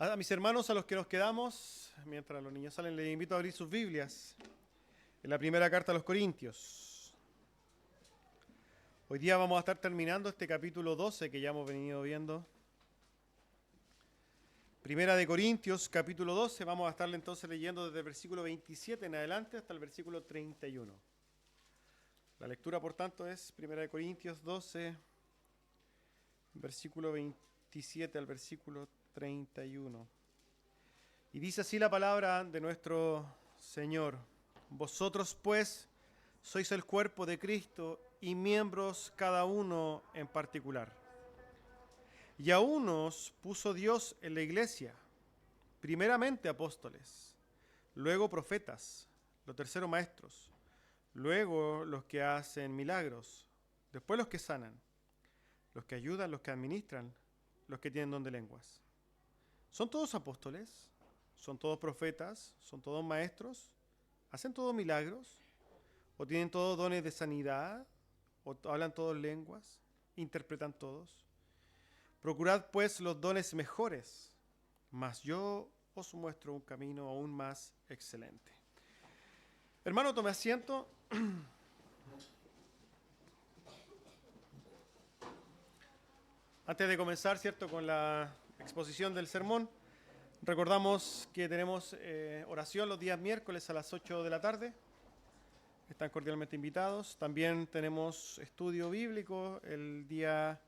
A mis hermanos, a los que nos quedamos, mientras los niños salen, les invito a abrir sus Biblias en la primera carta a los Corintios. Hoy día vamos a estar terminando este capítulo 12 que ya hemos venido viendo. Primera de Corintios, capítulo 12, vamos a estarle entonces leyendo desde el versículo 27 en adelante hasta el versículo 31. La lectura, por tanto, es Primera de Corintios 12, versículo 27 al versículo 31. Y dice así la palabra de nuestro Señor: Vosotros pues sois el cuerpo de Cristo y miembros cada uno en particular. Y a unos puso Dios en la iglesia, primeramente apóstoles, luego profetas, los terceros maestros, luego los que hacen milagros, después los que sanan, los que ayudan, los que administran, los que tienen don de lenguas. ¿Son todos apóstoles? ¿Son todos profetas? ¿Son todos maestros? ¿Hacen todos milagros? ¿O tienen todos dones de sanidad? ¿O hablan todos lenguas? ¿Interpretan todos? Procurad pues los dones mejores, mas yo os muestro un camino aún más excelente. Hermano, tome asiento. Antes de comenzar, ¿cierto?, con la exposición del sermón, recordamos que tenemos oración los días miércoles a las 8 de la tarde. Están cordialmente invitados. También tenemos estudio bíblico el día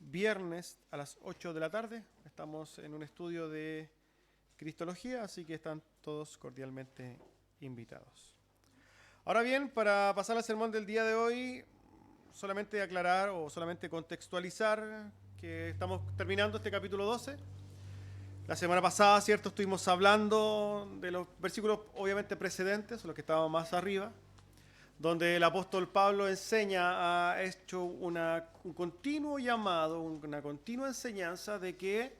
viernes a las 8 de la tarde. Estamos en un estudio de Cristología, así que están todos cordialmente invitados. Ahora bien, para pasar al sermón del día de hoy, solamente aclarar o solamente contextualizar que estamos terminando este capítulo 12. La semana pasada, ¿cierto?, estuvimos hablando de los versículos obviamente precedentes, los que estaban más arriba, donde el apóstol Pablo enseña, ha hecho un continuo llamado, una continua enseñanza de que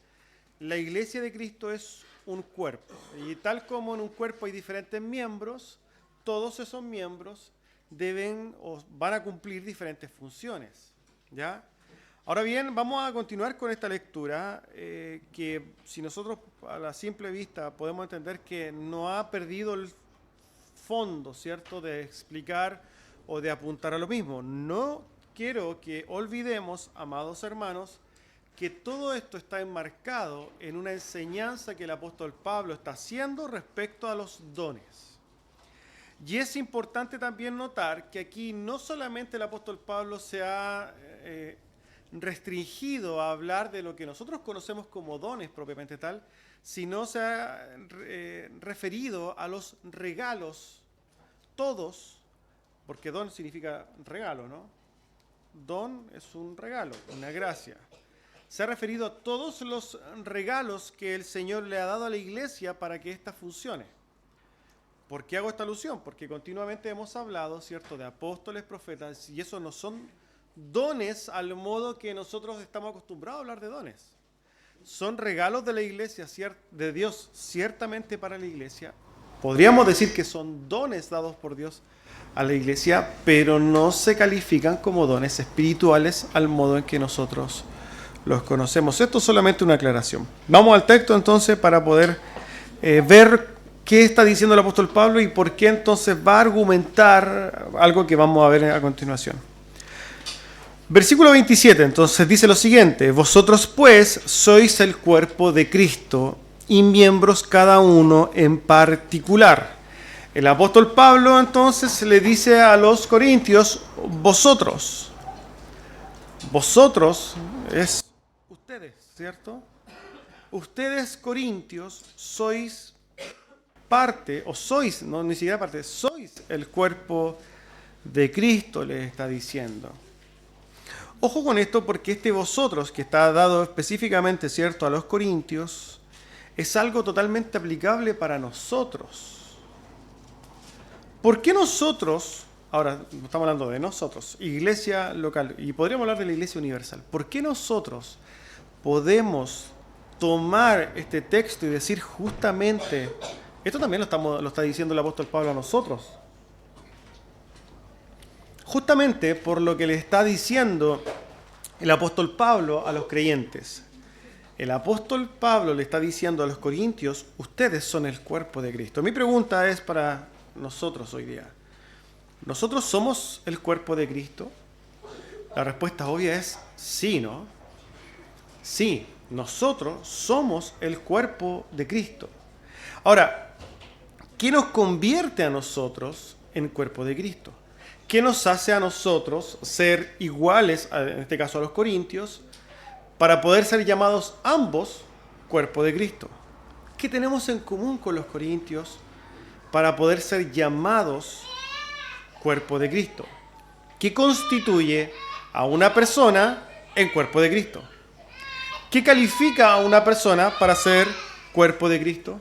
la iglesia de Cristo es un cuerpo. Y tal como en un cuerpo hay diferentes miembros, todos esos miembros deben o van a cumplir diferentes funciones, ¿ya? Ahora bien, vamos a continuar con esta lectura que si nosotros a la simple vista podemos entender que no ha perdido el fondo, ¿cierto?, de explicar o de apuntar a lo mismo. No quiero que olvidemos, amados hermanos, que todo esto está enmarcado en una enseñanza que el apóstol Pablo está haciendo respecto a los dones. Y es importante también notar que aquí no solamente el apóstol Pablo se ha restringido a hablar de lo que nosotros conocemos como dones propiamente tal, sino se ha referido a los regalos, todos, porque don significa regalo, ¿no? Don es un regalo, una gracia. Se ha referido a todos los regalos que el Señor le ha dado a la iglesia para que ésta funcione. ¿Por qué hago esta alusión? Porque continuamente hemos hablado, ¿cierto?, de apóstoles, profetas, y esos no son dones al modo que nosotros estamos acostumbrados a hablar de dones. Son regalos de la iglesia, de Dios, ciertamente para la iglesia. Podríamos decir que son dones dados por Dios a la iglesia, pero no se califican como dones espirituales al modo en que nosotros los conocemos. Esto es solamente una aclaración. Vamos al texto entonces para poder ver qué está diciendo el apóstol Pablo y por qué entonces va a argumentar algo que vamos a ver a continuación. Versículo 27, entonces dice lo siguiente: Vosotros pues sois el cuerpo de Cristo y miembros cada uno en particular. El apóstol Pablo entonces le dice a los corintios: vosotros. Vosotros es ustedes, ¿cierto? Ustedes, corintios, sois parte, o sois, no ni siquiera parte, sois el cuerpo de Cristo, les está diciendo. Ojo con esto, porque este vosotros, que está dado específicamente, ¿cierto?, a los corintios, es algo totalmente aplicable para nosotros. ¿Por qué nosotros, ahora estamos hablando de nosotros, iglesia local, y podríamos hablar de la iglesia universal, ¿por qué nosotros podemos tomar este texto y decir justamente, esto también lo está diciendo el apóstol Pablo a nosotros? Justamente por lo que le está diciendo el apóstol Pablo a los creyentes. el apóstol Pablo le está diciendo a los corintios, ustedes son el cuerpo de Cristo. Mi pregunta es para nosotros hoy día, ¿nosotros somos el cuerpo de Cristo? La respuesta obvia es sí, ¿no? Sí, nosotros somos el cuerpo de Cristo. Ahora, ¿qué nos convierte a nosotros en cuerpo de Cristo? ¿Qué nos hace a nosotros ser iguales, en este caso a los corintios, para poder ser llamados ambos cuerpo de Cristo? ¿Qué tenemos en común con los corintios para poder ser llamados cuerpo de Cristo? ¿Qué constituye a una persona en cuerpo de Cristo? ¿Qué califica a una persona para ser cuerpo de Cristo?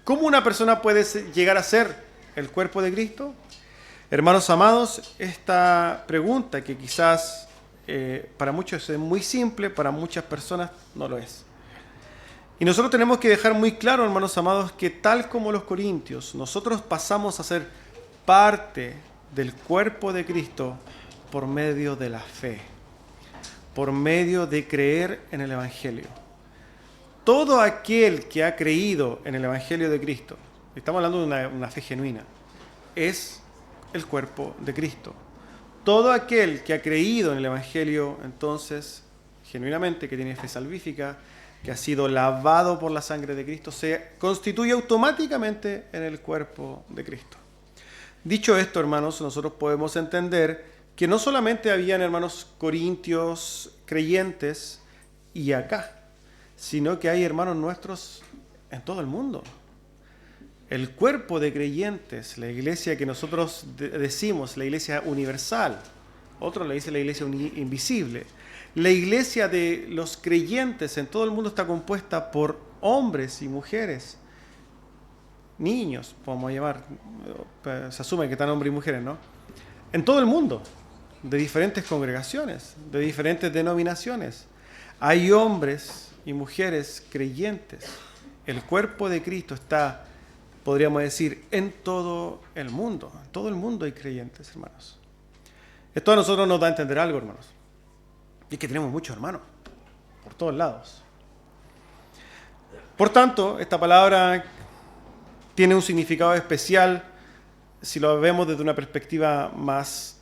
¿Cómo una persona puede llegar a ser el cuerpo de Cristo? Hermanos amados, esta pregunta que quizás para muchos es muy simple, para muchas personas no lo es. Y nosotros tenemos que dejar muy claro, hermanos amados, que tal como los corintios, nosotros pasamos a ser parte del cuerpo de Cristo por medio de la fe, por medio de creer en el Evangelio. Todo aquel que ha creído en el Evangelio de Cristo, estamos hablando de una fe genuina, es el cuerpo de Cristo. Todo aquel que ha creído en el Evangelio, entonces, genuinamente, que tiene fe salvífica, que ha sido lavado por la sangre de Cristo, se constituye automáticamente en el cuerpo de Cristo. Dicho esto, hermanos, nosotros podemos entender que no solamente habían hermanos corintios creyentes y acá, sino que hay hermanos nuestros en todo el mundo. El cuerpo de creyentes, la iglesia que nosotros decimos, la iglesia universal, otro le dice la iglesia invisible. La iglesia de los creyentes en todo el mundo está compuesta por hombres y mujeres, niños, podemos llamar, se asume que están hombres y mujeres, ¿no? En todo el mundo, de diferentes congregaciones, de diferentes denominaciones. Hay hombres y mujeres creyentes. El cuerpo de Cristo está, podríamos decir, en todo el mundo. En todo el mundo hay creyentes, hermanos. Esto a nosotros nos da a entender algo, hermanos. Y es que tenemos muchos hermanos, por todos lados. Por tanto, esta palabra tiene un significado especial si lo vemos desde una perspectiva más,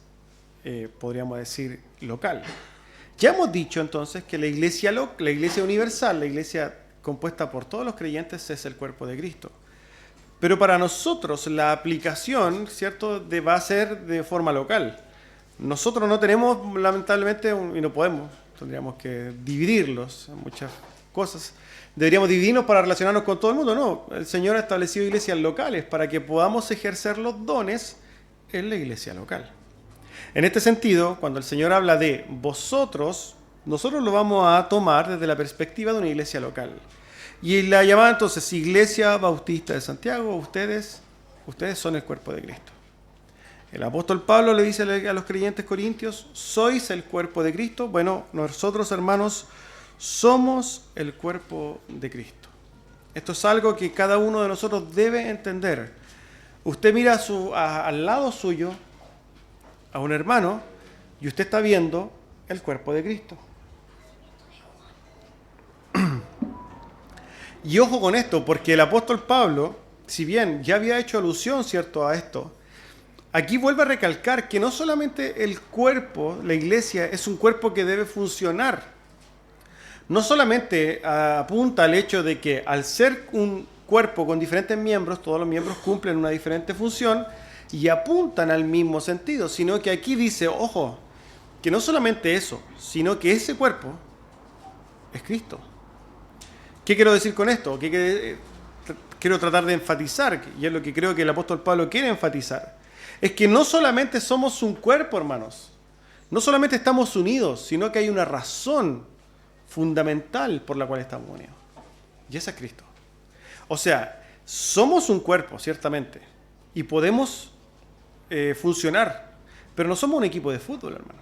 podríamos decir, local. Ya hemos dicho entonces que la iglesia universal, la iglesia compuesta por todos los creyentes, es el cuerpo de Cristo. Pero para nosotros la aplicación, ¿cierto?, va a ser de forma local. Nosotros no tenemos, lamentablemente, y no podemos, tendríamos que dividirlos en muchas cosas. Deberíamos dividirnos para relacionarnos con todo el mundo. No, el Señor ha establecido iglesias locales para que podamos ejercer los dones en la iglesia local. En este sentido, cuando el Señor habla de vosotros, nosotros lo vamos a tomar desde la perspectiva de una iglesia local. Y la llamada entonces Iglesia Bautista de Santiago, ustedes son el cuerpo de Cristo. El apóstol Pablo le dice a los creyentes corintios, ¿sois el cuerpo de Cristo? Bueno, nosotros, hermanos, somos el cuerpo de Cristo. Esto es algo que cada uno de nosotros debe entender. Usted mira al lado suyo a un hermano y usted está viendo el cuerpo de Cristo. Y ojo con esto, porque el apóstol Pablo, si bien ya había hecho alusión, ¿cierto?, a esto, aquí vuelve a recalcar que no solamente el cuerpo, la iglesia, es un cuerpo que debe funcionar. No solamente apunta al hecho de que al ser un cuerpo con diferentes miembros, todos los miembros cumplen una diferente función y apuntan al mismo sentido, sino que aquí dice, ojo, que no solamente eso, sino que ese cuerpo es Cristo. ¿Qué quiero decir con esto? ¿Qué quiero tratar de enfatizar? Y es lo que creo que el apóstol Pablo quiere enfatizar. Es que no solamente somos un cuerpo, hermanos. No solamente estamos unidos, sino que hay una razón fundamental por la cual estamos unidos. Y esa es Cristo. O sea, somos un cuerpo, ciertamente, y podemos funcionar, pero no somos un equipo de fútbol, hermano.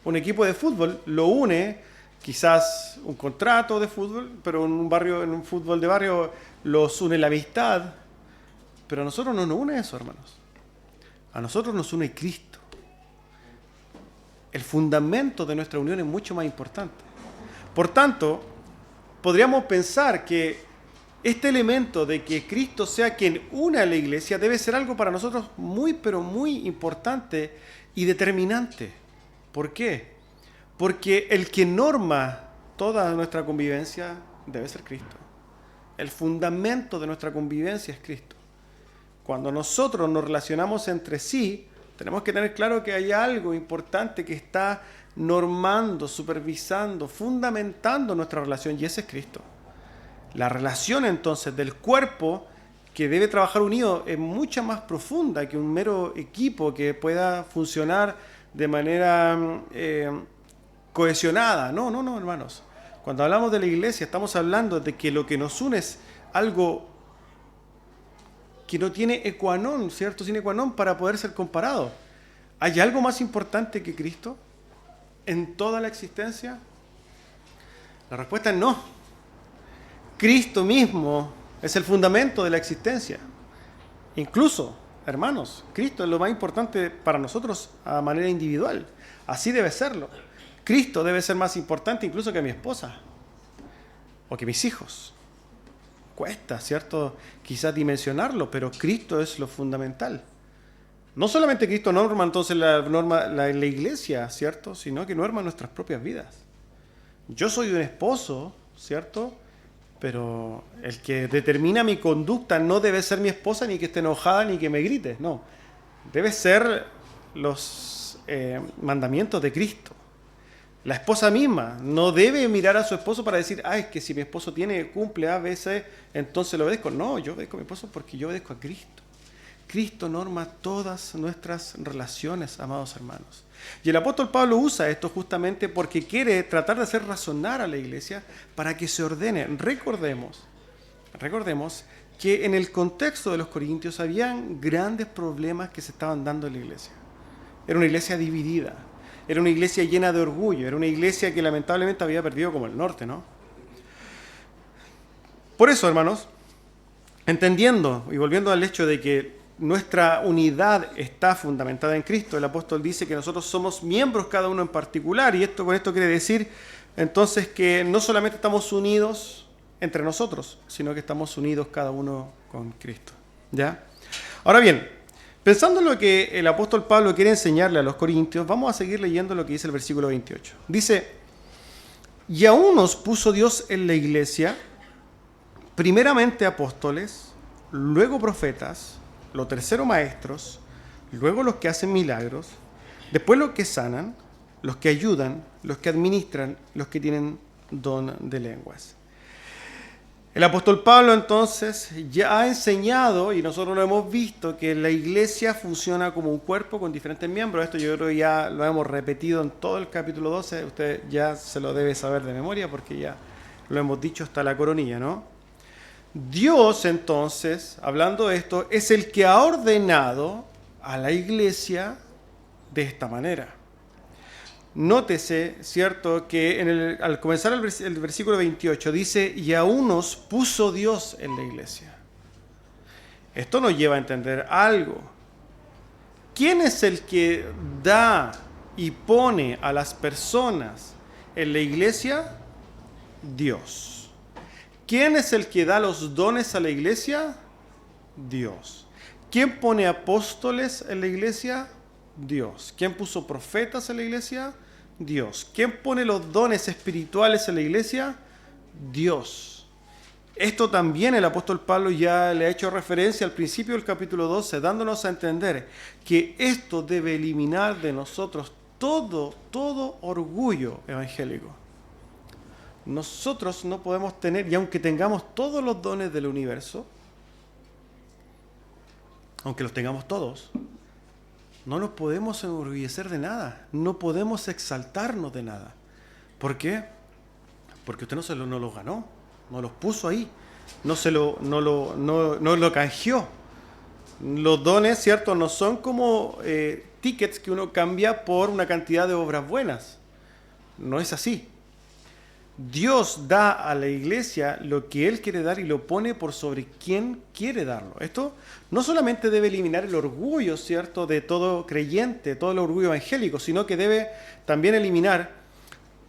Un equipo de fútbol lo une quizás un contrato de fútbol, pero en un fútbol de barrio los une la amistad. Pero a nosotros no nos une eso, hermanos. A nosotros nos une Cristo. El fundamento de nuestra unión es mucho más importante. Por tanto, podríamos pensar que este elemento de que Cristo sea quien une a la iglesia debe ser algo para nosotros muy, pero muy importante y determinante. ¿Por qué? Porque el que norma toda nuestra convivencia debe ser Cristo. El fundamento de nuestra convivencia es Cristo. Cuando nosotros nos relacionamos entre sí, tenemos que tener claro que hay algo importante que está normando, supervisando, fundamentando nuestra relación, y ese es Cristo. La relación entonces del cuerpo que debe trabajar unido es mucho más profunda que un mero equipo que pueda funcionar de manera cohesionada. No, hermanos. Cuando hablamos de la iglesia estamos hablando de que lo que nos une es algo que no tiene ecuanón, ¿cierto? Sin ecuanón para poder ser comparado. ¿Hay algo más importante que Cristo en toda la existencia? La respuesta es no. Cristo mismo es el fundamento de la existencia. Incluso, hermanos, Cristo es lo más importante para nosotros a manera individual. Así debe serlo. Cristo debe ser más importante incluso que mi esposa o que mis hijos. Cuesta, ¿cierto? Quizás dimensionarlo, pero Cristo es lo fundamental. No solamente Cristo norma entonces la iglesia, ¿cierto? Sino que norma nuestras propias vidas. Yo soy un esposo, ¿cierto? Pero el que determina mi conducta no debe ser mi esposa, ni que esté enojada, ni que me grite. No, debe ser los mandamientos de Cristo. La esposa misma no debe mirar a su esposo para decir, es que si mi esposo cumple a veces, entonces lo obedezco. No, yo obedezco a mi esposo porque yo obedezco a Cristo. Cristo norma todas nuestras relaciones, amados hermanos. Y el apóstol Pablo usa esto justamente porque quiere tratar de hacer razonar a la iglesia para que se ordene. Recordemos que en el contexto de los corintios habían grandes problemas que se estaban dando en la iglesia. Era una iglesia dividida, era una iglesia llena de orgullo, era una iglesia que lamentablemente había perdido como el norte, ¿no? Por eso, hermanos, entendiendo y volviendo al hecho de que nuestra unidad está fundamentada en Cristo, el apóstol dice que nosotros somos miembros cada uno en particular, y con esto quiere decir entonces que no solamente estamos unidos entre nosotros, sino que estamos unidos cada uno con Cristo. ¿Ya? Ahora bien, pensando en lo que el apóstol Pablo quiere enseñarle a los corintios, vamos a seguir leyendo lo que dice el versículo 28. Dice, y a unos puso Dios en la iglesia, primeramente apóstoles, luego profetas, lo tercero maestros, luego los que hacen milagros, después los que sanan, los que ayudan, los que administran, los que tienen don de lenguas. El apóstol Pablo entonces ya ha enseñado, y nosotros lo hemos visto, que la iglesia funciona como un cuerpo con diferentes miembros. Esto yo creo que ya lo hemos repetido en todo el capítulo 12, usted ya se lo debe saber de memoria porque ya lo hemos dicho hasta la coronilla, ¿no? Dios, entonces, hablando de esto, es el que ha ordenado a la iglesia de esta manera. Nótese, ¿cierto?, que al comenzar el versículo 28 dice, y a unos puso Dios en la iglesia. Esto nos lleva a entender algo. ¿Quién es el que da y pone a las personas en la iglesia? Dios. ¿Quién es el que da los dones a la iglesia? Dios. ¿Quién pone apóstoles en la iglesia? Dios. ¿Quién puso profetas en la iglesia? Dios. ¿Quién pone los dones espirituales en la iglesia? Dios. Esto también el apóstol Pablo ya le ha hecho referencia al principio del capítulo 12, dándonos a entender que esto debe eliminar de nosotros todo orgullo evangélico. Nosotros no podemos tener, y aunque tengamos todos los dones del universo, aunque los tengamos todos, no nos podemos enorgullecer de nada, no podemos exaltarnos de nada. ¿Por qué? Porque usted no los ganó, no los puso ahí, no lo canjeó. Los dones, ¿cierto?, no son como tickets que uno cambia por una cantidad de obras buenas. No es así. Dios da a la iglesia lo que Él quiere dar y lo pone por sobre quien quiere darlo. Esto no solamente debe eliminar el orgullo, ¿cierto?, de todo creyente, todo el orgullo evangélico, sino que debe también eliminar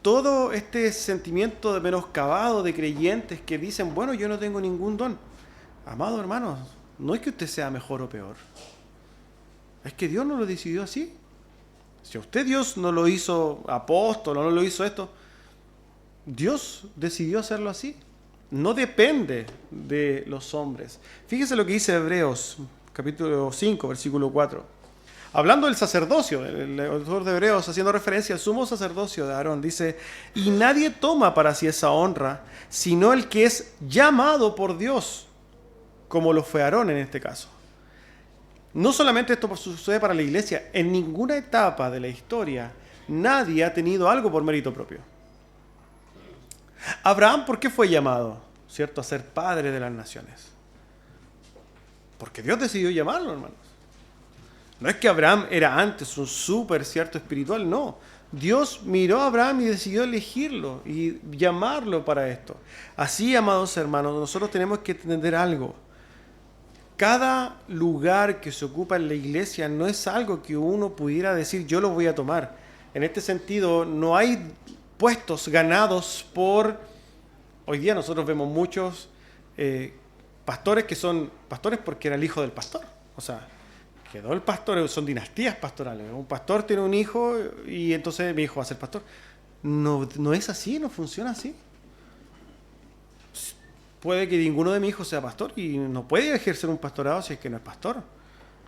todo este sentimiento de menoscabado de creyentes que dicen, bueno, yo no tengo ningún don. Amados hermanos, no es que usted sea mejor o peor. Es que Dios no lo decidió así. Si a usted Dios no lo hizo apóstol o no lo hizo esto, Dios decidió hacerlo así. No depende de los hombres. Fíjese lo que dice Hebreos, capítulo 5, versículo 4. Hablando del sacerdocio, el autor de Hebreos haciendo referencia al sumo sacerdocio de Aarón, dice, y nadie toma para sí esa honra, sino el que es llamado por Dios, como lo fue Aarón en este caso. No solamente esto sucede para la iglesia, en ninguna etapa de la historia nadie ha tenido algo por mérito propio. Abraham, ¿por qué fue llamado, cierto, a ser padre de las naciones? Porque Dios decidió llamarlo, hermanos. No es que Abraham era antes un súper cierto espiritual, no. Dios miró a Abraham y decidió elegirlo y llamarlo para esto. Así, amados hermanos, nosotros tenemos que entender algo. Cada lugar que se ocupa en la iglesia no es algo que uno pudiera decir, yo lo voy a tomar. En este sentido, no hay puestos ganados por... Hoy día nosotros vemos muchos pastores que son pastores porque era el hijo del pastor. O sea, quedó el pastor, son dinastías pastorales. Un pastor tiene un hijo y entonces mi hijo va a ser pastor. No es así, no funciona así. Puede que ninguno de mis hijos sea pastor y no puede ejercer un pastorado si es que no es pastor.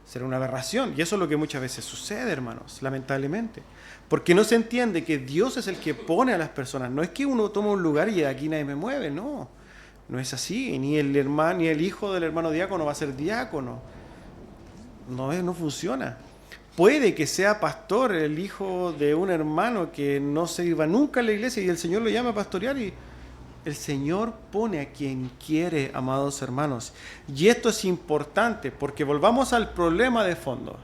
Será una aberración. Y eso es lo que muchas veces sucede, hermanos, lamentablemente. Porque no se entiende que Dios es el que pone a las personas. No es que uno toma un lugar y de aquí nadie me mueve, no. No es así. Ni el hermano, ni el hijo del hermano diácono va a ser diácono. No funciona. Puede que sea pastor el hijo de un hermano que no sirva nunca en la iglesia y el Señor lo llama a pastorear y el Señor pone a quien quiere, amados hermanos. Y esto es importante porque volvamos al problema de fondo.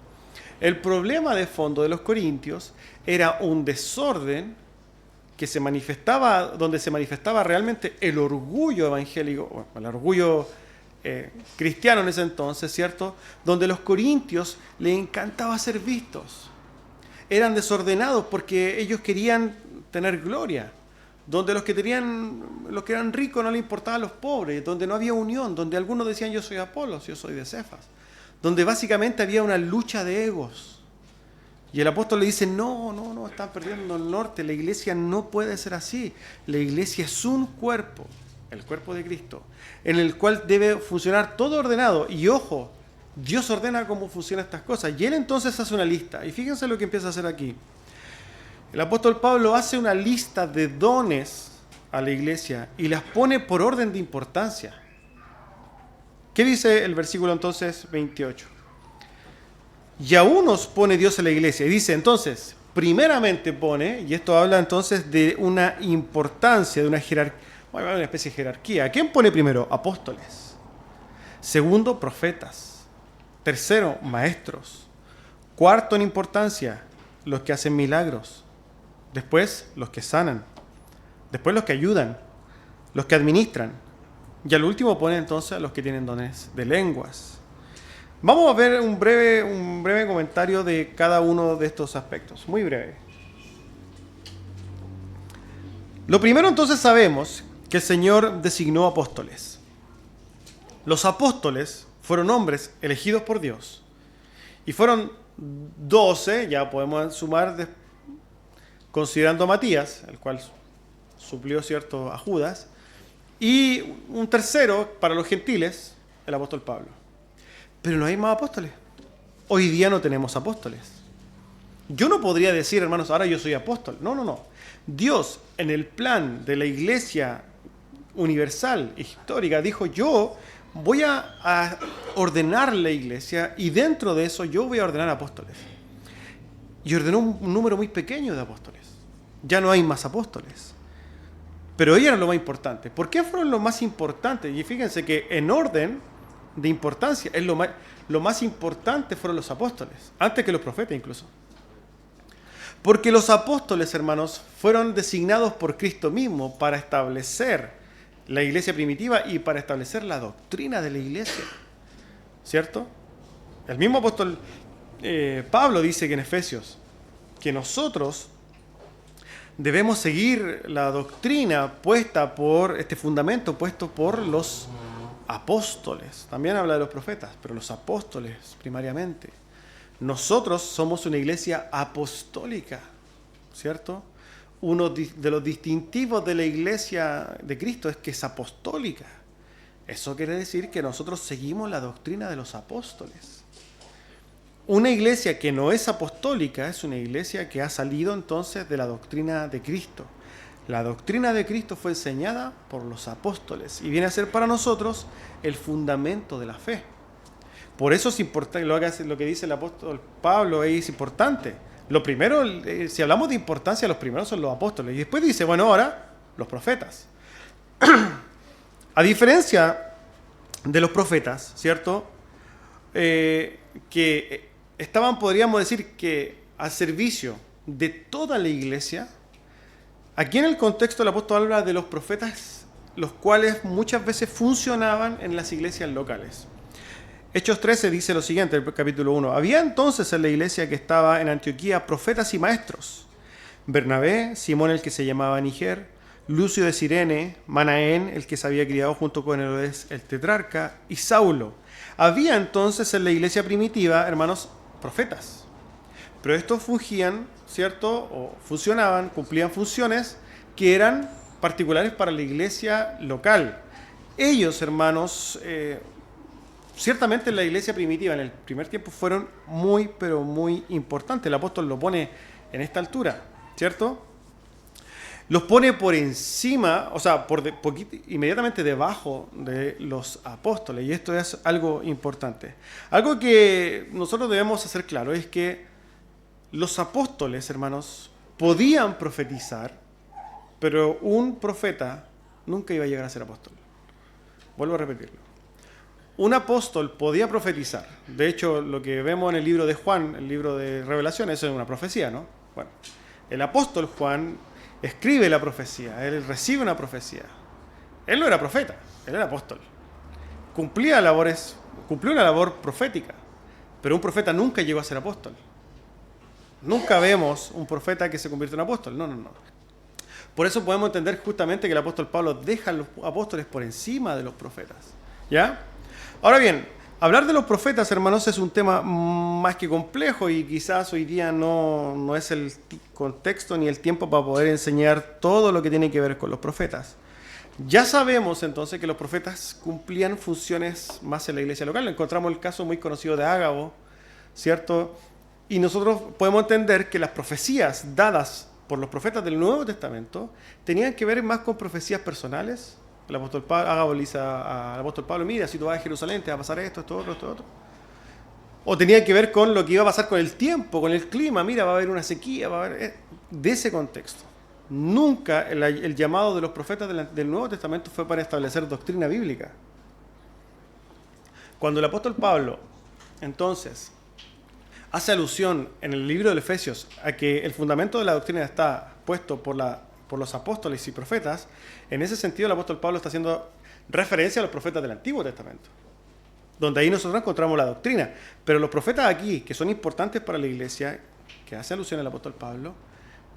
El problema de fondo de los corintios era un desorden que se manifestaba, donde se manifestaba realmente el orgullo evangélico, bueno, el orgullo cristiano en ese entonces, ¿cierto? Donde los corintios les encantaba ser vistos. Eran desordenados porque ellos querían tener gloria. Donde los que eran ricos no les importaban los pobres, donde no había unión, donde algunos decían yo soy Apolos, yo soy de Cefas, donde básicamente había una lucha de egos. Y el apóstol le dice, no, están perdiendo el norte, la iglesia no puede ser así. La iglesia es un cuerpo, el cuerpo de Cristo, en el cual debe funcionar todo ordenado. Y ojo, Dios ordena cómo funcionan estas cosas. Y él entonces hace una lista. Y fíjense lo que empieza a hacer aquí. El apóstol Pablo hace una lista de dones a la iglesia y las pone por orden de importancia. ¿Qué dice el versículo entonces 28? Y a unos pone Dios en la iglesia. Y dice entonces, primeramente pone, y esto habla entonces de una importancia, de una jerarquía, una especie de jerarquía. ¿A quién pone primero? Apóstoles. Segundo, profetas. Tercero, maestros. Cuarto en importancia, los que hacen milagros. Después, los que sanan. Después, los que ayudan. Los que administran. Y al último pone entonces a los que tienen dones de lenguas. Vamos a ver un breve comentario de cada uno de estos aspectos. Muy breve. Lo primero entonces sabemos que el Señor designó apóstoles. Los apóstoles fueron hombres elegidos por Dios. Y fueron 12, ya podemos sumar considerando a Matías, el cual suplió cierto a Judas, y un tercero para los gentiles, el apóstol Pablo. Pero no hay más apóstoles. Hoy día no tenemos apóstoles. Yo no podría decir, hermanos, ahora yo soy apóstol. No. Dios, en el plan de la iglesia universal, histórica, dijo, yo voy a ordenar la iglesia y dentro de eso yo voy a ordenar apóstoles. Y ordenó un número muy pequeño de apóstoles. Ya no hay más apóstoles. Pero ellos eran lo más importante. ¿Por qué fueron lo más importante? Y fíjense que en orden de importancia, es lo más importante fueron los apóstoles, antes que los profetas incluso. Porque los apóstoles, hermanos, fueron designados por Cristo mismo para establecer la iglesia primitiva y para establecer la doctrina de la iglesia. ¿Cierto? El mismo apóstol Pablo dice que en Efesios, que nosotros debemos seguir la doctrina puesta por este fundamento puesto por los apóstoles. También habla de los profetas, pero los apóstoles primariamente. Nosotros somos una iglesia apostólica, ¿cierto? Uno de los distintivos de la iglesia de Cristo es que es apostólica. Eso quiere decir que nosotros seguimos la doctrina de los apóstoles. Una iglesia que no es apostólica es una iglesia que ha salido entonces de la doctrina de Cristo. La doctrina de Cristo fue enseñada por los apóstoles y viene a ser para nosotros el fundamento de la fe. Por eso es importante, lo que dice el apóstol Pablo es importante. Lo primero, si hablamos de importancia, los primeros son los apóstoles. Y después dice, bueno, ahora los profetas. A diferencia de los profetas, ¿cierto? Que estaban, podríamos decir, que al servicio de toda la iglesia. Aquí en el contexto el apóstol habla de los profetas, los cuales muchas veces funcionaban en las iglesias locales. Hechos 13 dice lo siguiente, el capítulo 1. Había entonces en la iglesia que estaba en Antioquía profetas y maestros. Bernabé, Simón el que se llamaba Niger, Lucio de Cirene, Manaén el que se había criado junto con Herodes el tetrarca, y Saulo. Había entonces en la iglesia primitiva, hermanos, profetas. Pero estos fungían, ¿cierto? O funcionaban, cumplían funciones que eran particulares para la iglesia local. Ellos, hermanos, ciertamente en la iglesia primitiva, en el primer tiempo, fueron muy, pero muy importantes. El apóstol lo pone en esta altura, ¿cierto? Los pone por encima, o sea, inmediatamente debajo de los apóstoles. Y esto es algo importante. Algo que nosotros debemos hacer claro es que los apóstoles, hermanos, podían profetizar, pero un profeta nunca iba a llegar a ser apóstol. Vuelvo a repetirlo. Un apóstol podía profetizar. De hecho, lo que vemos en el libro de Juan, el libro de Revelación, eso es una profecía, ¿no? Bueno, el apóstol Juan escribe la profecía, él recibe una profecía. Él no era profeta, él era apóstol. Cumplió una labor profética, pero un profeta nunca llegó a ser apóstol. Nunca vemos un profeta que se convierte en apóstol, no. Por eso podemos entender justamente que el apóstol Pablo deja a los apóstoles por encima de los profetas, ¿ya? Ahora bien, hablar de los profetas, hermanos, es un tema más que complejo y quizás hoy día no es el contexto ni el tiempo para poder enseñar todo lo que tiene que ver con los profetas. Ya sabemos entonces que los profetas cumplían funciones más en la iglesia local. Encontramos el caso muy conocido de Ágabo, ¿cierto? Y nosotros podemos entender que las profecías dadas por los profetas del Nuevo Testamento tenían que ver más con profecías personales. El apóstol Ágabo le dice al apóstol Pablo, mira, si tú vas a Jerusalén te va a pasar esto, esto, otro. O tenía que ver con lo que iba a pasar con el tiempo, con el clima, mira, va a haber una sequía, va a haber... De ese contexto. Nunca el llamado de los profetas del Nuevo Testamento fue para establecer doctrina bíblica. Cuando el apóstol Pablo, entonces, hace alusión en el libro de Efesios a que el fundamento de la doctrina está puesto por los apóstoles y profetas, en ese sentido el apóstol Pablo está haciendo referencia a los profetas del Antiguo Testamento, donde ahí nosotros encontramos la doctrina. Pero los profetas aquí, que son importantes para la iglesia, que hace alusión al apóstol Pablo,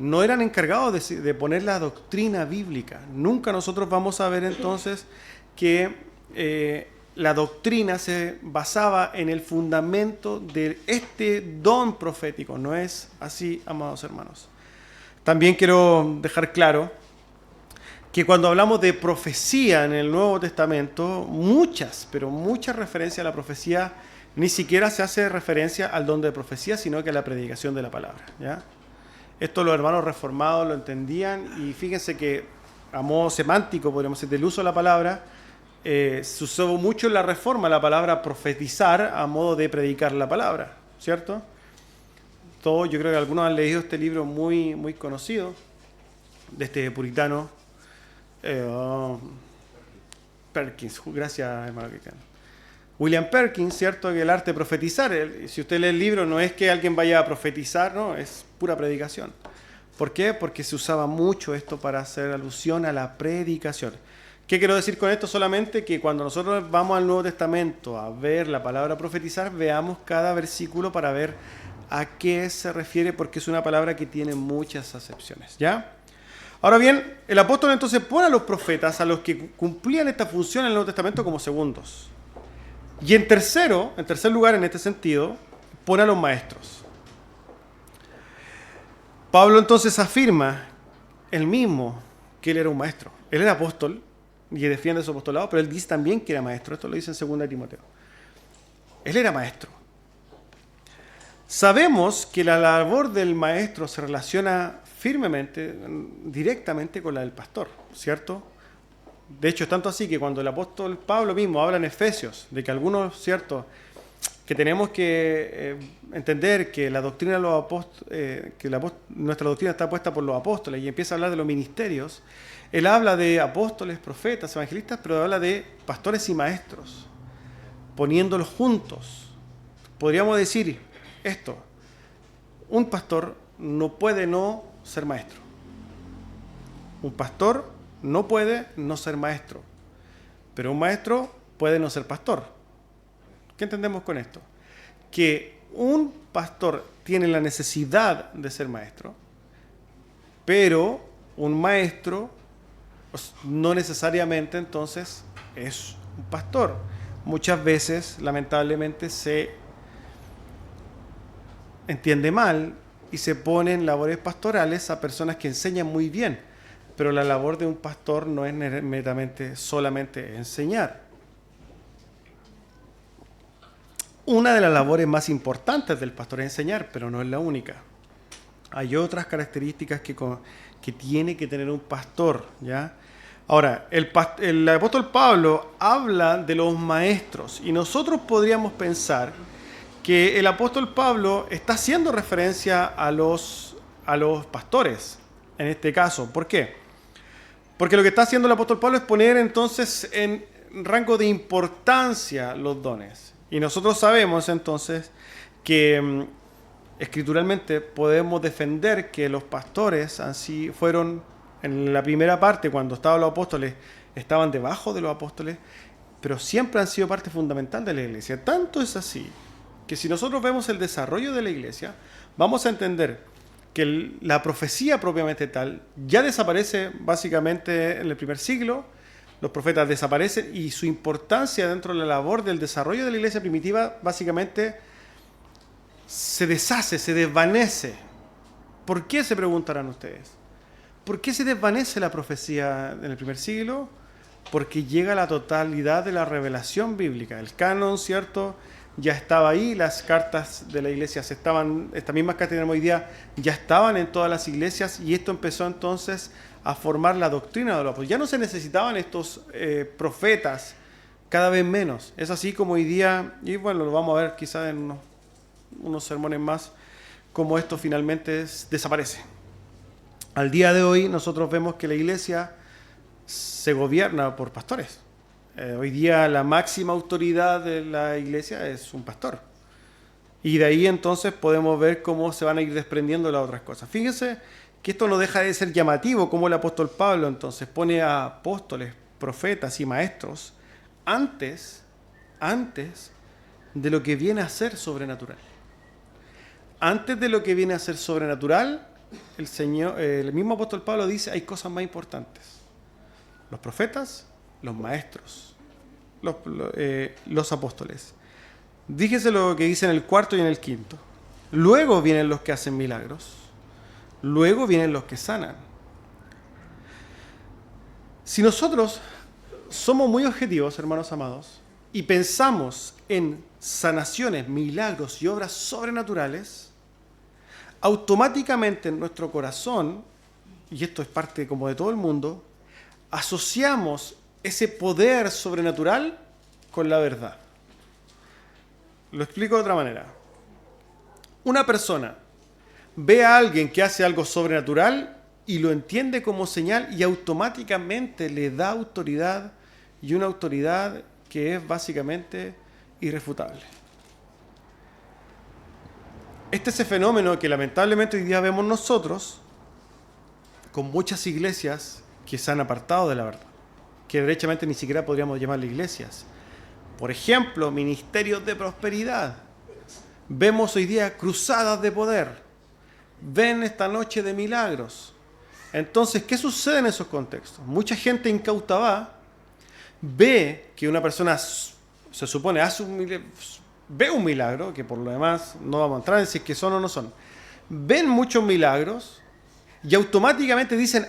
no eran encargados de poner la doctrina bíblica. Nunca nosotros vamos a ver entonces que la doctrina se basaba en el fundamento de este don profético. No es así, amados hermanos. También quiero dejar claro que cuando hablamos de profecía en el Nuevo Testamento, muchas referencias a la profecía, ni siquiera se hace referencia al don de profecía, sino que a la predicación de la palabra, ¿ya? Esto los hermanos reformados lo entendían y fíjense que a modo semántico, podríamos decir, del uso de la palabra, se usó mucho en la Reforma la palabra profetizar a modo de predicar la palabra, ¿cierto? Yo creo que algunos han leído este libro muy, muy conocido de este puritano Perkins, gracias hermano Cristiano. William Perkins, ¿cierto? Que el arte de profetizar, si usted lee el libro, no es que alguien vaya a profetizar, no, es pura predicación. ¿Por qué? Porque se usaba mucho esto para hacer alusión a la predicación. ¿Qué quiero decir con esto? Solamente que cuando nosotros vamos al Nuevo Testamento a ver la palabra profetizar, veamos cada versículo para ver a qué se refiere, porque es una palabra que tiene muchas acepciones, ¿ya? Ahora bien, el apóstol entonces pone a los profetas, a los que cumplían esta función en el Nuevo Testamento, como segundos. Y en tercer lugar, en este sentido, pone a los maestros. Pablo entonces afirma él mismo que él era un maestro. Él era apóstol y defiende su apostolado, pero él dice también que era maestro. Esto lo dice en 2 Timoteo. Él era maestro. Sabemos que la labor del maestro se relaciona firmemente, directamente con la del pastor, ¿cierto? De hecho, es tanto así que cuando el apóstol Pablo mismo habla en Efesios de que algunos, ¿cierto?, que tenemos que entender que la doctrina de los apóstoles, nuestra doctrina está puesta por los apóstoles, y empieza a hablar de los ministerios, él habla de apóstoles, profetas, evangelistas, pero habla de pastores y maestros, poniéndolos juntos. Podríamos decir esto: un pastor no puede no ser maestro. Un pastor no puede no ser maestro, pero un maestro puede no ser pastor. ¿Qué entendemos con esto? Que un pastor tiene la necesidad de ser maestro, pero un maestro no necesariamente entonces es un pastor. Muchas veces, lamentablemente, se entiende mal y se ponen labores pastorales a personas que enseñan muy bien, pero la labor de un pastor no es netamente solamente enseñar. Una de las labores más importantes del pastor es enseñar, pero no es la única. Hay otras características que tiene que tener un pastor, ¿ya? Ahora, el apóstol Pablo habla de los maestros, y nosotros podríamos pensar que el apóstol Pablo está haciendo referencia a los pastores, en este caso. ¿Por qué? Porque lo que está haciendo el apóstol Pablo es poner entonces en rango de importancia los dones. Y nosotros sabemos entonces que escrituralmente podemos defender que los pastores así fueron, en la primera parte, cuando estaban los apóstoles, estaban debajo de los apóstoles, pero siempre han sido parte fundamental de la iglesia. Tanto es así que si nosotros vemos el desarrollo de la iglesia, vamos a entender que la profecía propiamente tal ya desaparece básicamente en el primer siglo. Los profetas desaparecen y su importancia dentro de la labor del desarrollo de la iglesia primitiva básicamente se deshace, se desvanece. ¿Por qué, se preguntarán ustedes? ¿Por qué se desvanece la profecía en el primer siglo? Porque llega la totalidad de la revelación bíblica. El canon, ¿cierto?, ya estaba ahí, las cartas de la iglesia estas mismas cartas que tenemos hoy día ya estaban en todas las iglesias, y esto empezó entonces a formar la doctrina de los apóstoles. Ya no se necesitaban estos profetas, cada vez menos. Es así como hoy día, y bueno, lo vamos a ver quizás en unos sermones más, cómo esto finalmente desaparece. Al día de hoy nosotros vemos que la iglesia se gobierna por pastores. Hoy día la máxima autoridad de la iglesia es un pastor. Y de ahí entonces podemos ver cómo se van a ir desprendiendo las otras cosas. Fíjense que esto no deja de ser llamativo, como el apóstol Pablo entonces pone a apóstoles, profetas y maestros antes de lo que viene a ser sobrenatural. Antes de lo que viene a ser sobrenatural, el mismo apóstol Pablo dice, hay cosas más importantes: los profetas, los maestros, los apóstoles. Fíjese lo que dice en el 4 y en el 5. Luego vienen los que hacen milagros. Luego vienen los que sanan. Si nosotros somos muy objetivos, hermanos amados, y pensamos en sanaciones, milagros y obras sobrenaturales, automáticamente en nuestro corazón, y esto es parte como de todo el mundo, asociamos ese poder sobrenatural con la verdad. Lo explico de otra manera. Una persona ve a alguien que hace algo sobrenatural y lo entiende como señal, y automáticamente le da autoridad, y una autoridad que es básicamente irrefutable. Este es el fenómeno que lamentablemente hoy día vemos nosotros con muchas iglesias que se han apartado de la verdad, que derechamente ni siquiera podríamos llamarle iglesias. Por ejemplo, ministerios de prosperidad. Vemos hoy día cruzadas de poder. Ven esta noche de milagros. Entonces, ¿qué sucede en esos contextos? Mucha gente incauta va, ve que una persona, se supone, ve un milagro, que por lo demás no vamos a entrar en si es que son o no son. Ven muchos milagros y automáticamente dicen,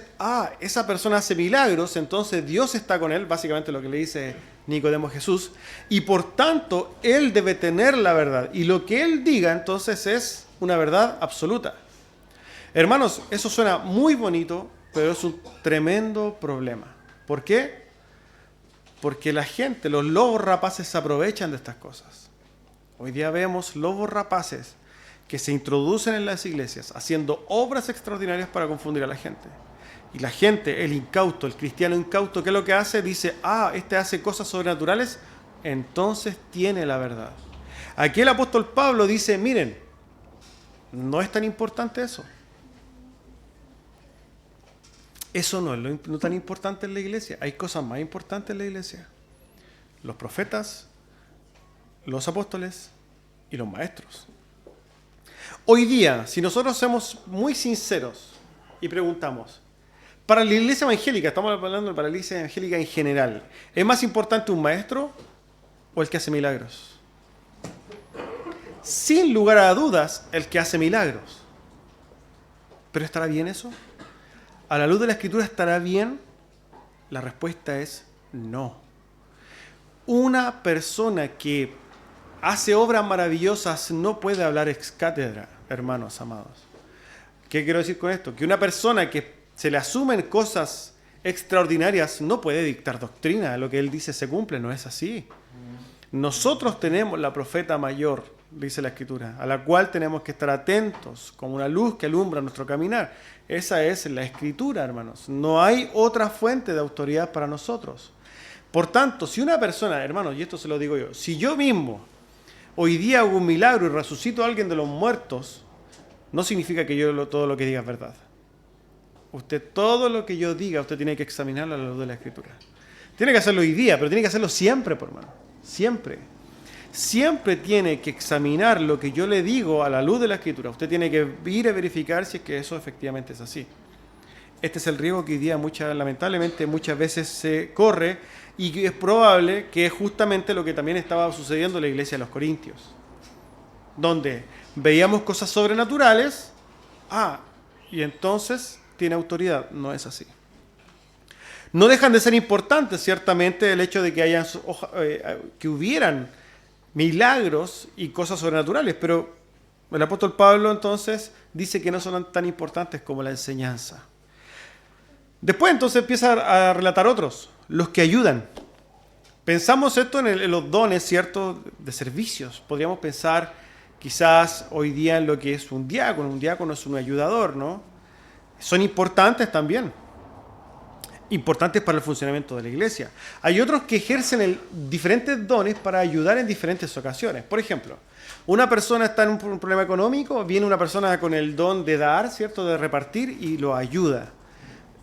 esa persona hace milagros, entonces Dios está con él, básicamente lo que le dice Nicodemo a Jesús, y por tanto él debe tener la verdad. Y lo que él diga entonces es una verdad absoluta. Hermanos, eso suena muy bonito, pero es un tremendo problema. ¿Por qué? Porque la gente, los lobos rapaces se aprovechan de estas cosas. Hoy día vemos lobos rapaces que se introducen en las iglesias haciendo obras extraordinarias para confundir a la gente. Y la gente, el incauto, el cristiano incauto, ¿qué es lo que hace? Dice, este hace cosas sobrenaturales, entonces tiene la verdad. Aquí el apóstol Pablo dice, miren, no es tan importante eso. Eso no es lo tan importante en la iglesia. Hay cosas más importantes en la iglesia. Los profetas, los apóstoles y los maestros. Hoy día, si nosotros somos muy sinceros y preguntamos, para la iglesia evangélica, estamos hablando para la iglesia evangélica en general, ¿es más importante un maestro o el que hace milagros? Sin lugar a dudas, el que hace milagros. ¿Pero estará bien eso? ¿A la luz de la Escritura estará bien? La respuesta es no. Una persona que hace obras maravillosas no puede hablar ex cátedra, hermanos amados. ¿Qué quiero decir con esto? Que una persona que se le asumen cosas extraordinarias no puede dictar doctrina. Lo que él dice se cumple, no es así. Nosotros tenemos la profeta mayor, dice la Escritura, a la cual tenemos que estar atentos como una luz que alumbra nuestro caminar. Esa es la Escritura, hermanos. No hay otra fuente de autoridad para nosotros. Por tanto, si una persona, hermanos, y esto se lo digo yo, si yo mismo hoy día hago un milagro y resucito a alguien de los muertos, no significa que yo todo lo que diga es verdad. Usted, todo lo que yo diga, usted tiene que examinarlo a la luz de la Escritura. Tiene que hacerlo hoy día, pero tiene que hacerlo siempre, por hermano. Siempre. Siempre tiene que examinar lo que yo le digo a la luz de la Escritura. Usted tiene que ir a verificar si es que eso efectivamente es así. Este es el riesgo que hoy día lamentablemente muchas veces se corre y es probable que es justamente lo que también estaba sucediendo en la iglesia de los Corintios, donde veíamos cosas sobrenaturales, y entonces tiene autoridad. No es así. No dejan de ser importantes, ciertamente, el hecho de que hubieran milagros y cosas sobrenaturales, pero el apóstol Pablo entonces dice que no son tan importantes como la enseñanza. Después entonces empieza a relatar otros, los que ayudan. Pensamos esto en los dones, ¿cierto?, de servicios. Podríamos pensar quizás hoy día en lo que es un diácono. Un diácono es un ayudador, ¿no? Son importantes también. Importantes para el funcionamiento de la iglesia. Hay otros que ejercen diferentes dones para ayudar en diferentes ocasiones. Por ejemplo, una persona está en un problema económico, viene una persona con el don de dar, ¿cierto?, de repartir y lo ayuda.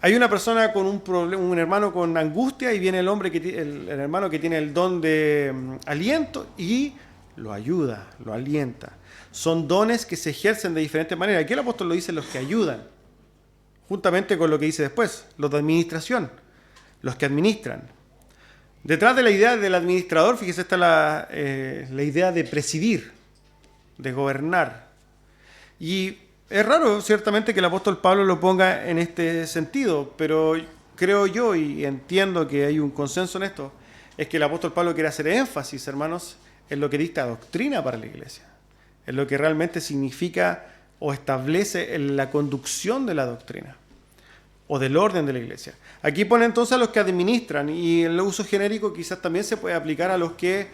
Hay una persona con un hermano con angustia y viene el hermano que tiene el don de aliento y lo ayuda, lo alienta. Son dones que se ejercen de diferentes maneras. Aquí el apóstol lo dice, los que ayudan. Juntamente con lo que dice después, los de administración, los que administran. Detrás de la idea del administrador, fíjese, está la idea de presidir, de gobernar. Y es raro, ciertamente, que el apóstol Pablo lo ponga en este sentido, pero creo yo, y entiendo que hay un consenso en esto, es que el apóstol Pablo quiere hacer énfasis, hermanos, en lo que dicta doctrina para la iglesia, en lo que realmente significa o establece la conducción de la doctrina o del orden de la iglesia. Aquí pone entonces a los que administran, y el uso genérico quizás también se puede aplicar a los que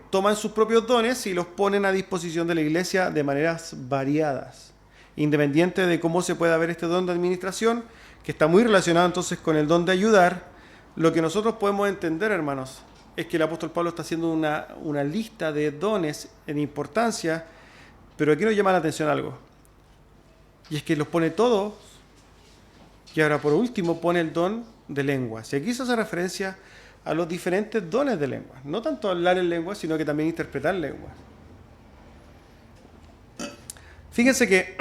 toman sus propios dones y los ponen a disposición de la iglesia de maneras variadas, independiente de cómo se pueda ver este don de administración, que está muy relacionado entonces con el don de ayudar. Lo que nosotros podemos entender, hermanos, es que el apóstol Pablo está haciendo una lista de dones en importancia, pero aquí nos llama la atención algo, y es que los pone todos, y ahora por último pone el don de lenguas. Y aquí se hace referencia a los diferentes dones de lenguas. No tanto hablar en lenguas, sino que también interpretar lenguas. Fíjense que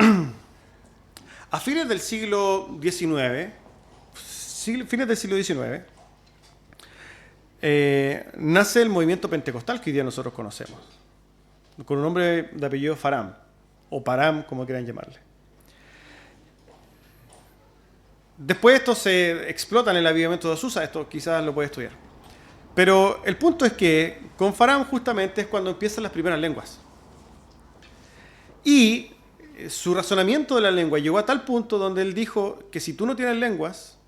A fines del siglo XIX, nace el movimiento pentecostal que hoy día nosotros conocemos, con un hombre de apellido Faram, o Param, como quieran llamarle. Después esto se explota en el avivamiento de Azusa, esto quizás lo puede estudiar. Pero el punto es que con Faram justamente es cuando empiezan las primeras lenguas. Y su razonamiento de la lengua llegó a tal punto donde él dijo que si tú no tienes lenguas,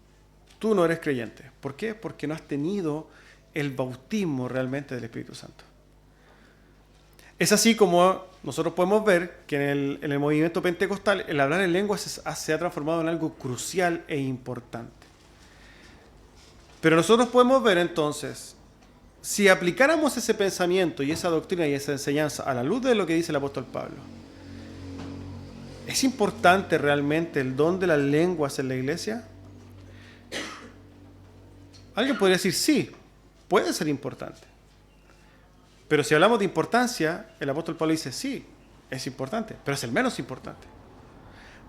tú no eres creyente. ¿Por qué? Porque no has tenido el bautismo realmente del Espíritu Santo. Es así como nosotros podemos ver que en el movimiento pentecostal el hablar en lenguas se ha transformado en algo crucial e importante. Pero nosotros podemos ver entonces, si aplicáramos ese pensamiento y esa doctrina y esa enseñanza a la luz de lo que dice el apóstol Pablo, ¿es importante realmente el don de las lenguas en la iglesia? Alguien podría decir, sí, puede ser importante. Pero si hablamos de importancia, el apóstol Pablo dice, sí, es importante, pero es el menos importante.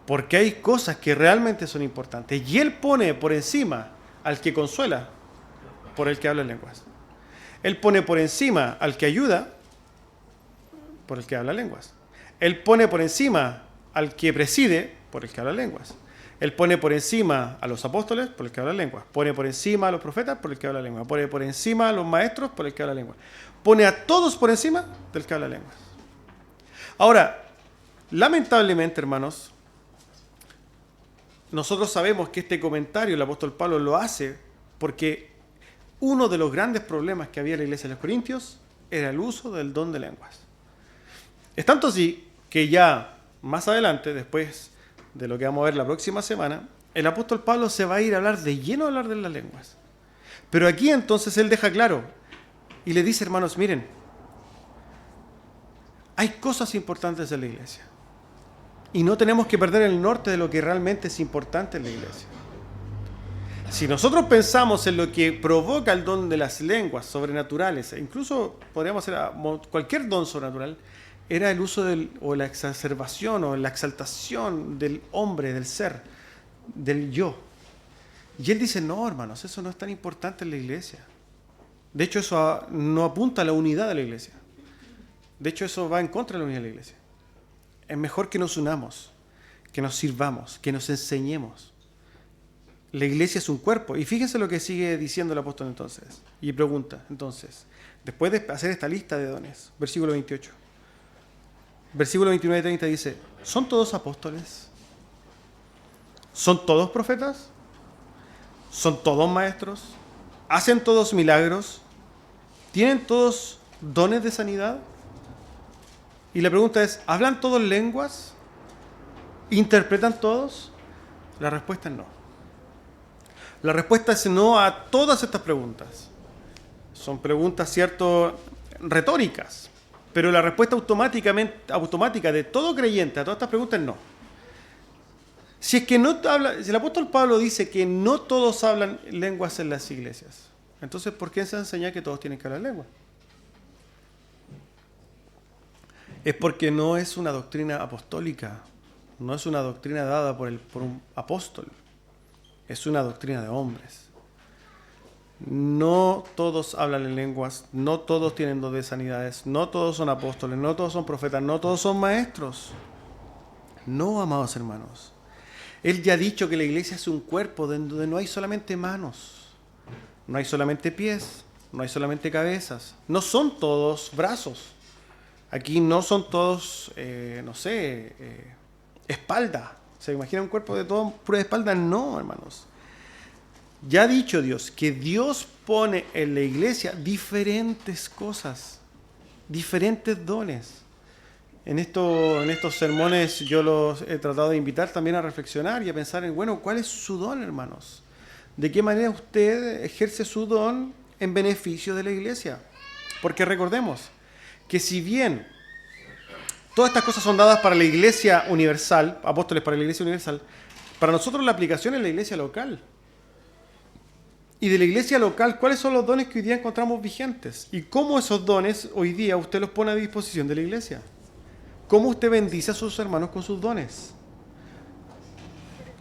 Porque hay cosas que realmente son importantes. Y él pone por encima al que consuela por el que habla en lenguas. Él pone por encima al que ayuda por el que habla lenguas. Él pone por encima al que preside por el que habla lenguas. Él pone por encima a los apóstoles por el que habla lenguas. Pone por encima a los profetas por el que habla lenguas. Pone por encima a los maestros por el que habla lenguas. Pone a todos por encima del que habla lenguas. Ahora, lamentablemente, hermanos, nosotros sabemos que este comentario el apóstol Pablo lo hace porque uno de los grandes problemas que había en la iglesia de los Corintios era el uso del don de lenguas. Es tanto así que ya más adelante, después de lo que vamos a ver la próxima semana, el apóstol Pablo se va a ir a hablar de lleno a hablar de las lenguas. Pero aquí entonces él deja claro y le dice, hermanos, miren, hay cosas importantes en la iglesia. Y no tenemos que perder el norte de lo que realmente es importante en la iglesia. Si nosotros pensamos en lo que provoca el don de las lenguas sobrenaturales, e incluso podríamos hacer cualquier don sobrenatural, era el uso o la exacerbación o la exaltación del hombre, del ser, del yo. Y él dice, no, hermanos, eso no es tan importante en la iglesia. De hecho, eso no apunta a la unidad de la iglesia. De hecho, eso va en contra de la unidad de la iglesia. Es mejor que nos unamos, que nos sirvamos, que nos enseñemos. La iglesia es un cuerpo. Y fíjense lo que sigue diciendo el apóstol entonces. Y pregunta, entonces, después de hacer esta lista de dones, versículo 28. Versículo 29 y 30 dice, ¿son todos apóstoles? ¿Son todos profetas? ¿Son todos maestros? ¿Hacen todos milagros? ¿Tienen todos dones de sanidad? Y la pregunta es, ¿hablan todos lenguas? ¿Interpretan todos? La respuesta es no. La respuesta es no a todas estas preguntas. Son preguntas, cierto, retóricas. Pero la respuesta automática de todo creyente a todas estas preguntas es no. Si es que no habla, si el apóstol Pablo dice que no todos hablan lenguas en las iglesias, entonces ¿por qué se enseña que todos tienen que hablar lenguas? Es porque no es una doctrina apostólica, no es una doctrina dada por un apóstol, es una doctrina de hombres. No todos hablan en lenguas, no todos tienen don de sanidades, no todos son apóstoles, no todos son profetas, no todos son maestros. No, amados hermanos. Él ya ha dicho que la iglesia es un cuerpo donde no hay solamente manos, no hay solamente pies, no hay solamente cabezas, no son todos brazos. Aquí no son todos, espalda. ¿Se imagina un cuerpo de todo pura espalda? No, hermanos. Ya ha dicho Dios que Dios pone en la iglesia diferentes cosas, diferentes dones. En estos sermones yo los he tratado de invitar también a reflexionar y a pensar en, bueno, ¿cuál es su don, hermanos? ¿De qué manera usted ejerce su don en beneficio de la iglesia? Porque recordemos que si bien todas estas cosas son dadas para la iglesia universal, apóstoles para la iglesia universal, para nosotros la aplicación es la iglesia local. Y de la iglesia local, ¿cuáles son los dones que hoy día encontramos vigentes? ¿Y cómo esos dones hoy día usted los pone a disposición de la iglesia? ¿Cómo usted bendice a sus hermanos con sus dones?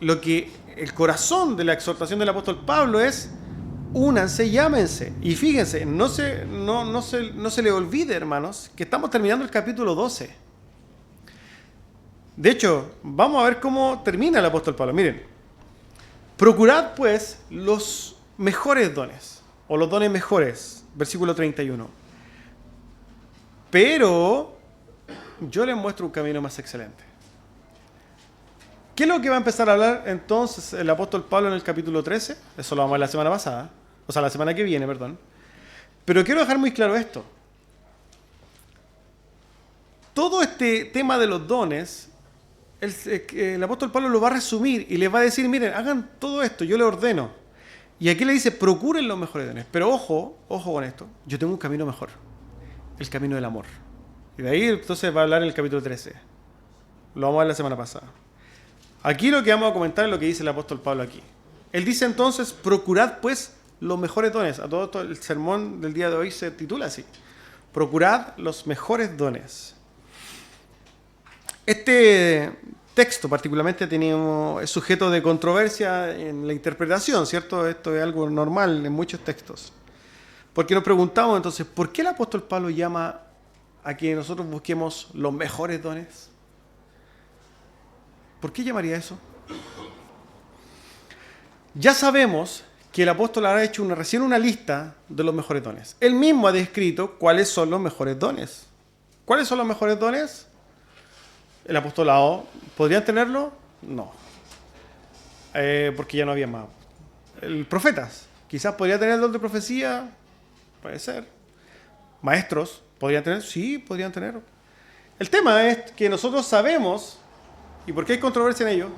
el corazón de la exhortación del apóstol Pablo es: únanse y ámense. Y fíjense, no se le olvide, hermanos, que estamos terminando el capítulo 12. De hecho, vamos a ver cómo termina el apóstol Pablo. Miren, procurad pues los mejores dones, o los dones mejores, versículo 31. Pero yo les muestro un camino más excelente. ¿Qué es lo que va a empezar a hablar entonces el apóstol Pablo en el capítulo 13? Eso lo vamos a ver la semana pasada, o sea, la semana que viene, perdón. Pero quiero dejar muy claro esto. Todo este tema de los dones, el apóstol Pablo lo va a resumir y les va a decir: miren, hagan todo esto, yo les ordeno. Y aquí le dice: procuren los mejores dones. Pero ojo con esto, yo tengo un camino mejor, el camino del amor. Y de ahí entonces va a hablar en el capítulo 13. Lo vamos a ver la semana pasada. Aquí lo que vamos a comentar es lo que dice el apóstol Pablo aquí. Él dice entonces: procurad pues los mejores dones. A todo esto el sermón del día de hoy se titula así: procurad los mejores dones. Este texto particularmente es sujeto de controversia en la interpretación, ¿cierto? Esto es algo normal en muchos textos. Porque nos preguntamos entonces: ¿por qué el apóstol Pablo llama a que nosotros busquemos los mejores dones? ¿Por qué llamaría eso? Ya sabemos que el apóstol ha hecho recién una lista de los mejores dones. Él mismo ha descrito cuáles son los mejores dones. ¿Cuáles son los mejores dones? ¿El apostolado podrían tenerlo? No. Porque ya no había más. Profetas, quizás podría tener el don de profecía, puede ser. Maestros, ¿podrían tener? Sí, podrían tener. El tema es que nosotros sabemos, y porque hay controversia en ello,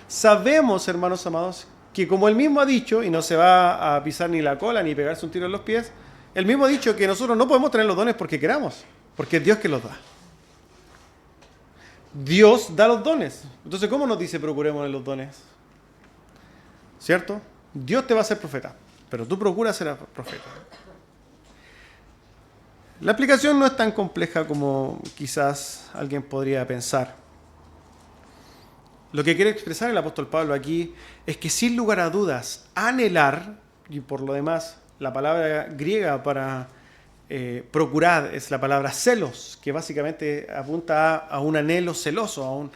sabemos, hermanos amados, que como él mismo ha dicho, y no se va a pisar ni la cola ni pegarse un tiro en los pies, él mismo ha dicho que nosotros no podemos tener los dones porque queramos, porque es Dios que los da. Dios da los dones. Entonces, ¿cómo nos dice procuremos los dones? ¿Cierto? Dios te va a hacer profeta, pero tú procuras ser profeta. La explicación no es tan compleja como quizás alguien podría pensar. Lo que quiere expresar el apóstol Pablo aquí es que sin lugar a dudas, anhelar, y por lo demás la palabra griega para procurar es la palabra celos, que básicamente apunta a un anhelo celoso,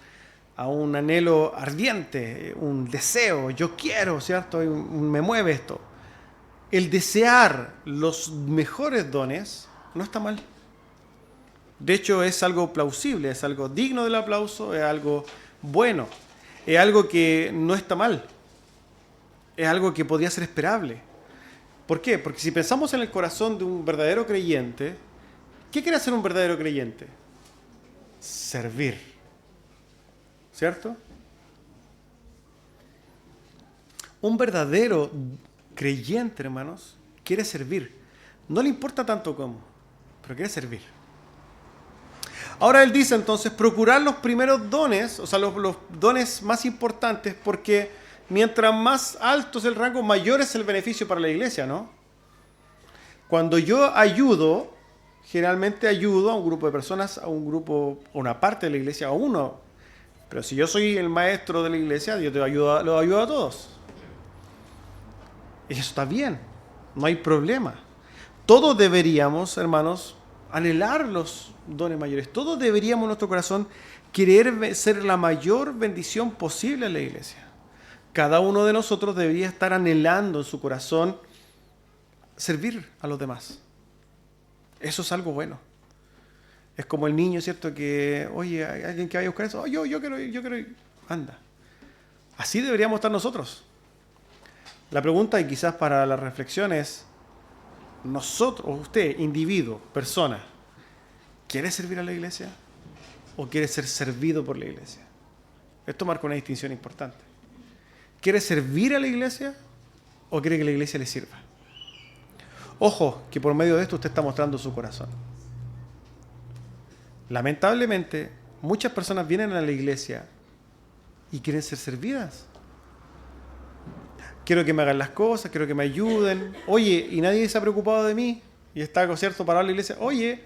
a un anhelo ardiente, un deseo, yo quiero, ¿cierto? Me mueve esto. El desear los mejores dones no está mal. De hecho, es algo plausible, es algo digno del aplauso, es algo bueno, es algo que no está mal, es algo que podría ser esperable. ¿Por qué? Porque si pensamos en el corazón de un verdadero creyente, ¿qué quiere hacer un verdadero creyente? Servir. ¿Cierto? Un verdadero creyente, hermanos, quiere servir. No le importa tanto cómo, pero quiere servir. Ahora él dice entonces, procurar los primeros dones, o sea, los dones más importantes, porque mientras más alto es el rango, mayor es el beneficio para la iglesia, ¿no? Cuando yo ayudo, generalmente ayudo a un grupo de personas, a un grupo, a una parte de la iglesia, a uno. Pero si yo soy el maestro de la iglesia, yo los ayudo a todos. Y eso está bien, no hay problema. Todos deberíamos, hermanos, anhelar los dones mayores. Todos deberíamos en nuestro corazón querer ser la mayor bendición posible en la iglesia. Cada uno de nosotros debería estar anhelando en su corazón servir a los demás. Eso es algo bueno. Es como el niño, ¿cierto? Que, oye, ¿hay alguien que vaya a buscar eso? Oh, yo quiero ir. Anda. Así deberíamos estar nosotros. La pregunta, y quizás para la reflexión, es: nosotros, o usted, individuo, persona, ¿quiere servir a la iglesia? ¿O quiere ser servido por la iglesia? Esto marca una distinción importante. ¿Quiere servir a la iglesia o quiere que la iglesia le sirva? Ojo, que por medio de esto usted está mostrando su corazón. Lamentablemente, muchas personas vienen a la iglesia y quieren ser servidas. Quiero que me hagan las cosas, quiero que me ayuden. Oye, y nadie se ha preocupado de mí. Y está, ¿cierto?, parado en la iglesia. Oye,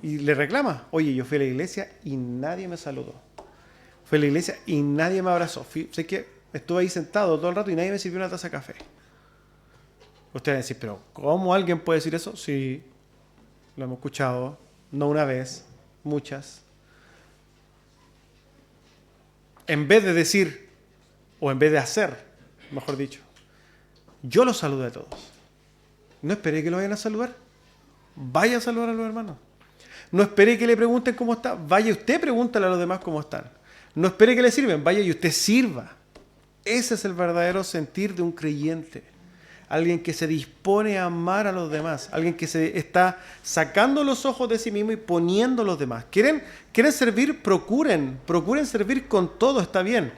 y le reclama. Oye, yo fui a la iglesia y nadie me saludó. Fui a la iglesia y nadie me abrazó. Sé que Estuve ahí sentado todo el rato y nadie me sirvió una taza de café. Ustedes van a decir, pero ¿cómo alguien puede decir eso? Sí, lo hemos escuchado, no una vez, muchas. En vez de decir, o en vez de hacer, mejor dicho, yo los saludé a todos. No esperé que lo vayan a saludar. Vaya a saludar a los hermanos. No espere que le pregunten cómo está. Vaya usted, pregúntale a los demás cómo están. No espere que le sirven. Vaya y usted sirva. Ese es el verdadero sentir de un creyente. Alguien que se dispone a amar a los demás. Alguien que se está sacando los ojos de sí mismo y poniendo a los demás. ¿Quieren servir? Procuren servir con todo, está bien.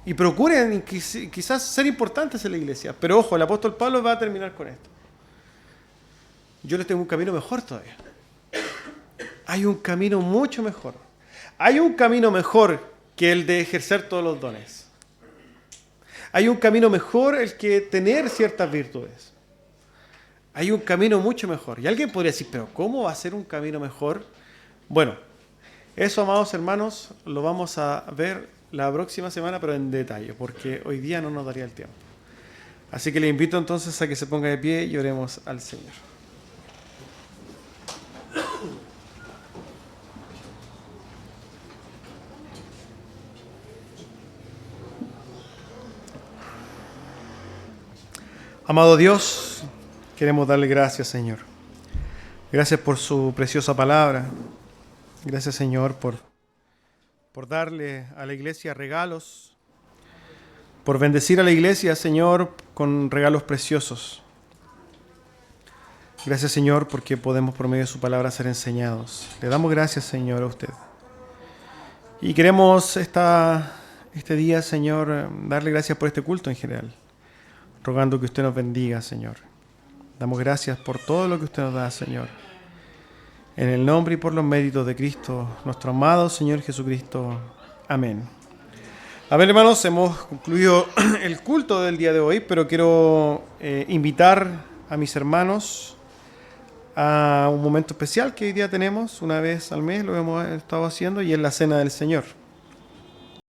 Y procuren quizás ser importantes en la iglesia. Pero ojo, el apóstol Pablo va a terminar con esto. Yo les tengo un camino mejor todavía. Hay un camino mucho mejor. Hay un camino mejor que el de ejercer todos los dones. Hay un camino mejor el que tener ciertas virtudes. Hay un camino mucho mejor. Y alguien podría decir, pero ¿cómo va a ser un camino mejor? Bueno, eso, amados hermanos, lo vamos a ver la próxima semana, pero en detalle, porque hoy día no nos daría el tiempo. Así que le invito entonces a que se ponga de pie y oremos al Señor. Amado Dios, queremos darle gracias, Señor. Gracias por su preciosa palabra. Gracias, Señor, por darle a la iglesia regalos, por bendecir a la iglesia, Señor, con regalos preciosos. Gracias, Señor, porque podemos por medio de su palabra ser enseñados. Le damos gracias, Señor, a usted. Y queremos este día, Señor, darle gracias por este culto en general, rogando que usted nos bendiga, Señor. Damos gracias por todo lo que usted nos da, Señor. En el nombre y por los méritos de Cristo, nuestro amado Señor Jesucristo. Amén. Amén, hermanos, hemos concluido el culto del día de hoy, pero quiero invitar a mis hermanos a un momento especial que hoy día tenemos, una vez al mes lo hemos estado haciendo, y es la Cena del Señor.